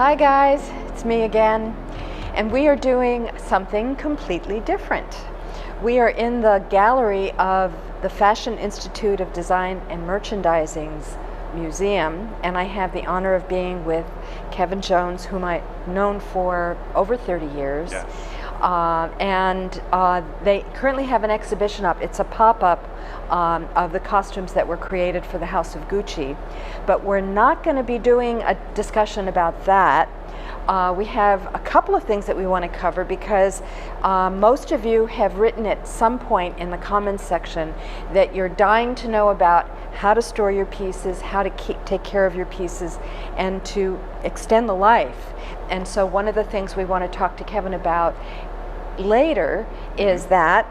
Hi guys, it's me again, and we are doing something completely different. We are in the gallery of the Fashion Institute of Design and Merchandising's museum, and I have the honor of being with Kevin Jones, whom I've known for over 30 years. Yes. They currently have an exhibition up. It's a pop-up of the costumes that were created for the House of Gucci. But we're not going to be doing a discussion about that. We have a couple of things that we want to cover because most of you have written at some point in the comments section that you're dying to know about how to store your pieces, how to take care of your pieces, and to extend the life. And so one of the things we want to talk to Kevin about later is that,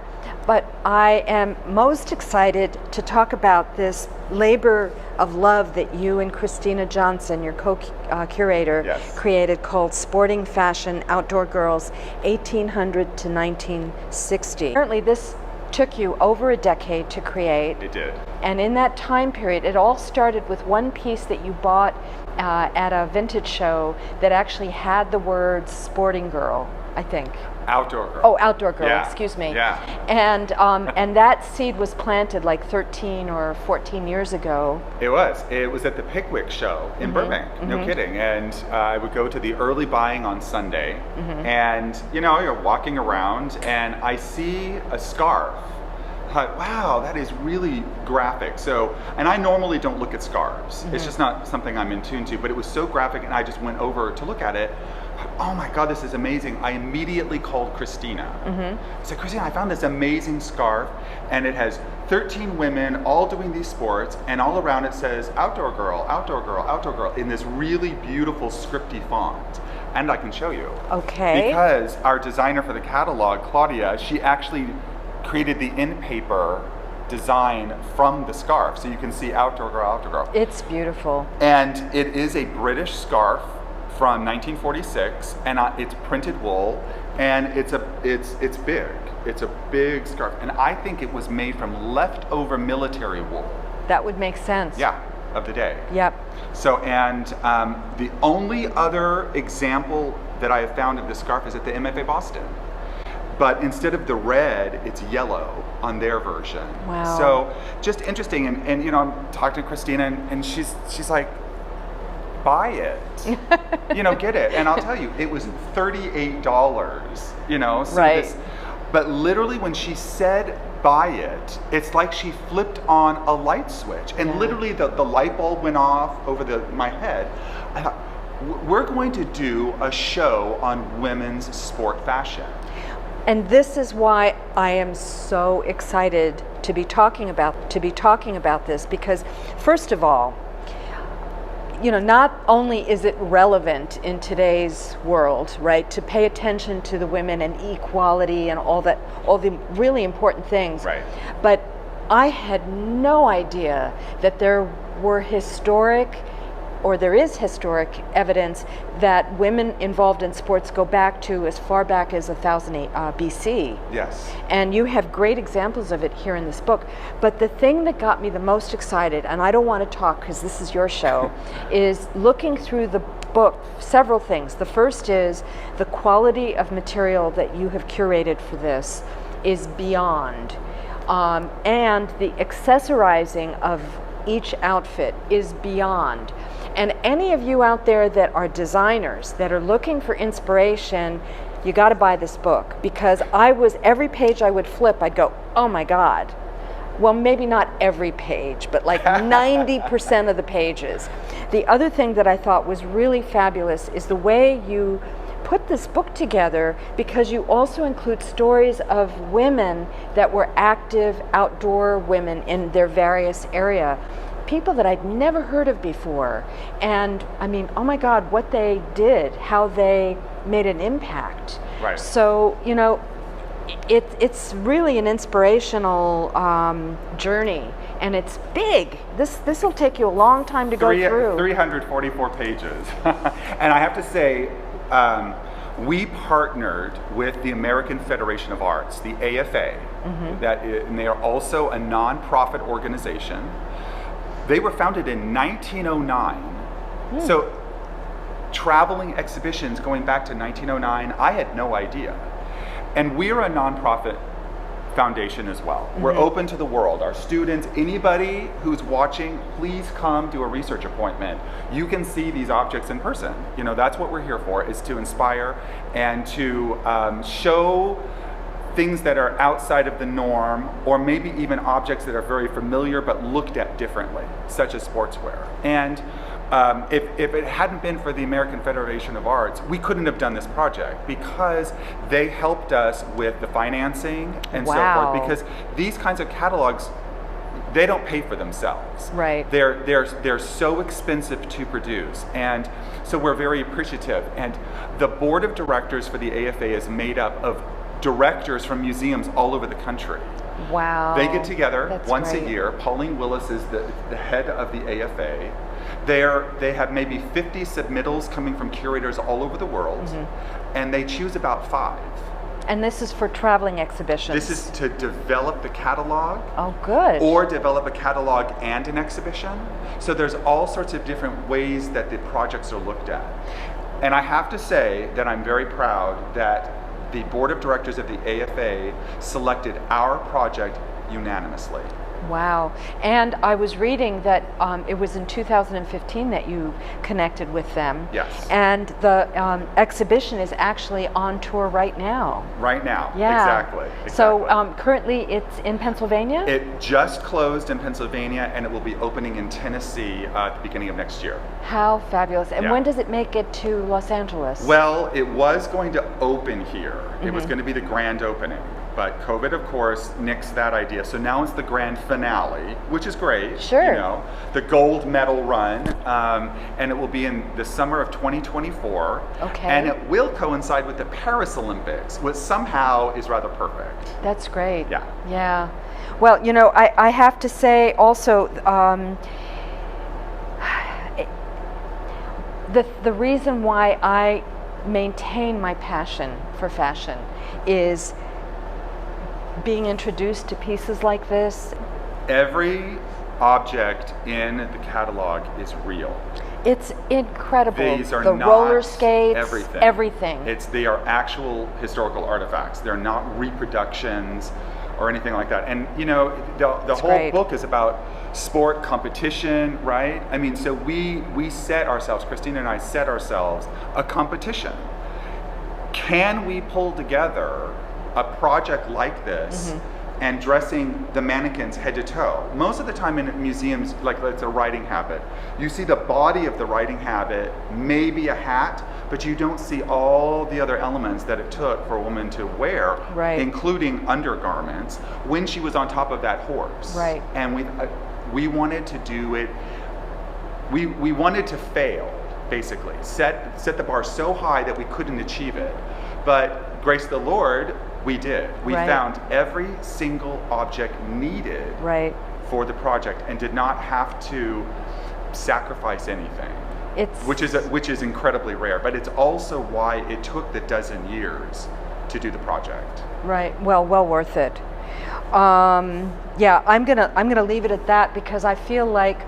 but I am most excited to talk about this labor of love that you and Christina Johnson, your co-curator, Yes. created, called Sporting Fashion Outdoor Girls 1800 to 1960. Apparently this took you over a decade to create. It did. And in that time period, it all started with one piece that you bought at a vintage show that actually had the words sporting girl, I think. Outdoor girl. Oh, outdoor girl, Yeah. excuse me. Yeah. And that seed was planted like 13 or 14 years ago. It was. It was at the Pickwick show in Burbank. No kidding. And I would go to the early buying on Sunday, and you're walking around, and I see a scarf. I thought, wow, that is really graphic. So, and I normally don't look at scarves. It's just not something I'm in tune to, but it was so graphic, and I just went over to look at it. Oh my God, this is amazing. I immediately called Christina. I said, Christina, I found this amazing scarf, and it has 13 women all doing these sports, and all around it says outdoor girl, outdoor girl, outdoor girl, in this really beautiful scripty font. And I can show you. Okay. Because our designer for the catalog, Claudia, she actually created the in-paper design from the scarf. So you can see outdoor girl, outdoor girl. It's beautiful. And it is a British scarf from 1946, and it's printed wool, and it's big. It's a big scarf, and I think it was made from leftover military wool. That would make sense. Yeah, of the day. Yep. So, and the only other example that I have found of this scarf is at the MFA Boston. But instead of the red, it's yellow on their version. Wow. So just interesting, and I'm talking to Christina, and she's like, buy it, get it. And I'll tell you, it was $38, so Right. but literally when she said buy it, it's like she flipped on a light switch, and literally the light bulb went off over my head. I thought, we're going to do a show on women's sport fashion. And this is why I am so excited to be talking about this, because first of all, not only is it relevant in today's world, right, to pay attention to the women and equality and all the really important things, Right. but I had no idea that there is historic evidence that women involved in sports go back to as far back as 1000 BC. Yes. And you have great examples of it here in this book. But the thing that got me the most excited, and I don't want to talk because this is your show, is looking through the book, several things. The first is the quality of material that you have curated for this is beyond. And the accessorizing of each outfit is beyond. And any of you out there that are designers that are looking for inspiration, you got to buy this book, because every page I would flip, I'd go, oh my God. Well, maybe not every page, but like 90% of the pages. The other thing that I thought was really fabulous is the way you put this book together, because you also include stories of women that were active outdoor women in their various area. People that I'd never heard of before. And I mean, oh my God, what they did, how they made an impact. Right. So, it's really an inspirational journey, and it's big. This will take you a long time to go through. 344 pages. And I have to say, we partnered with the American Federation of Arts, the AFA, and they are also a nonprofit organization. They were founded in 1909. So traveling exhibitions going back to 1909, I had no idea. And we're a nonprofit foundation as well. We're open to the world. Our students, anybody who's watching, please come do a research appointment. You can see these objects in person. You know, that's what we're here for, is to inspire and to show things that are outside of the norm, or maybe even objects that are very familiar but looked at differently, such as sportswear. And if it hadn't been for the American Federation of Arts, we couldn't have done this project, because they helped us with the financing and so forth, because these kinds of catalogs, they don't pay for themselves. Right. They're so expensive to produce, and so we're very appreciative. And the board of directors for the AFA is made up of directors from museums all over the country. Wow. They get together That's once great. a year. Pauline Willis is the head of the AFA. They have maybe 50 submittals coming from curators all over the world, and they choose about 5. And this is for traveling exhibitions? This is to develop the catalog. Oh, good. Or develop a catalog and an exhibition. So there's all sorts of different ways that the projects are looked at. And I have to say that I'm very proud that the board of directors of the AFA selected our project unanimously. Wow. And I was reading that it was in 2015 that you connected with them. Yes. And the exhibition is actually on tour right now. Right now. Yeah. Exactly. So currently it's in Pennsylvania? It just closed in Pennsylvania, and it will be opening in Tennessee at the beginning of next year. How fabulous. And Yeah. when does it make it to Los Angeles? Well, it was going to open here. It was going to be the grand opening. But COVID, of course, nixed that idea. So now it's the grand finale, which is great. Sure. You know, the gold medal run, and it will be in the summer of 2024. Okay. And it will coincide with the Paris Olympics, which somehow is rather perfect. That's great. Yeah. Yeah. Well, you know, I have to say also, the reason why I maintain my passion for fashion is being introduced to pieces like this. Every object in the catalog is real. It's incredible. These are the not roller skates, everything. They are actual historical artifacts. They're not reproductions or anything like that. And you know, the whole great. book is about sport competition, right? I mean, so we set ourselves, Christina and I set ourselves a competition. Can we pull together a project like this and dressing the mannequins head to toe? Most of the time in museums, like it's a riding habit, you see the body of the riding habit, maybe a hat, but you don't see all the other elements that it took for a woman to wear, Right. including undergarments, when she was on top of that horse. Right. And we wanted to do it, we wanted to fail, basically. Set the bar so high that we couldn't achieve it. But grace the Lord, we did. We Right. found every single object needed Right. for the project and did not have to sacrifice anything. Which is incredibly rare, but it's also why it took the 12 years to do the project. Right. Well worth it. Yeah, I'm gonna leave it at that, because I feel like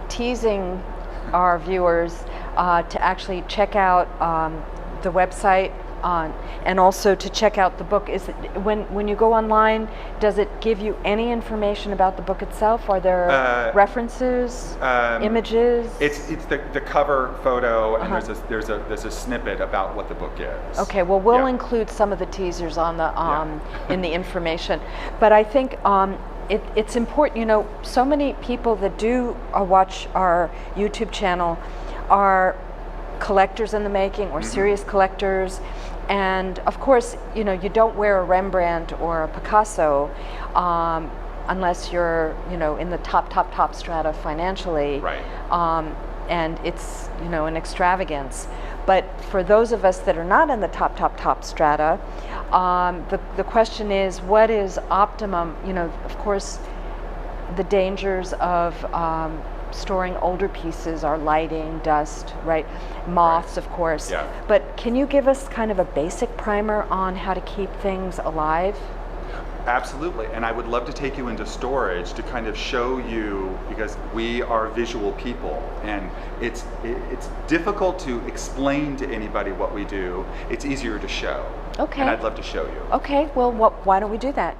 teasing our viewers to actually check out the website and also to check out the book. Is it, when you go online, does it give you any information about the book itself? Are there references, images? It's the cover photo, and there's a snippet about what the book is. Okay, well we'll Yeah. include some of the teasers on the in the information, but I think it's important. You know, so many people that do watch our YouTube channel are collectors in the making, or serious collectors, and of course, you know, you don't wear a Rembrandt or a Picasso unless you're, you know, in the top strata financially, Right. And it's, you know, an extravagance. But for those of us that are not in the top strata, the question is, what is optimum? You know, of course, the dangers of storing older pieces are lighting, dust, right? Moths, of course. Yeah. But can you give us kind of a basic primer on how to keep things alive? Absolutely, and I would love to take you into storage to kind of show you, because we are visual people, and it's difficult to explain to anybody what we do. It's easier to show. Okay. And I'd love to show you. Okay, well, why don't we do that?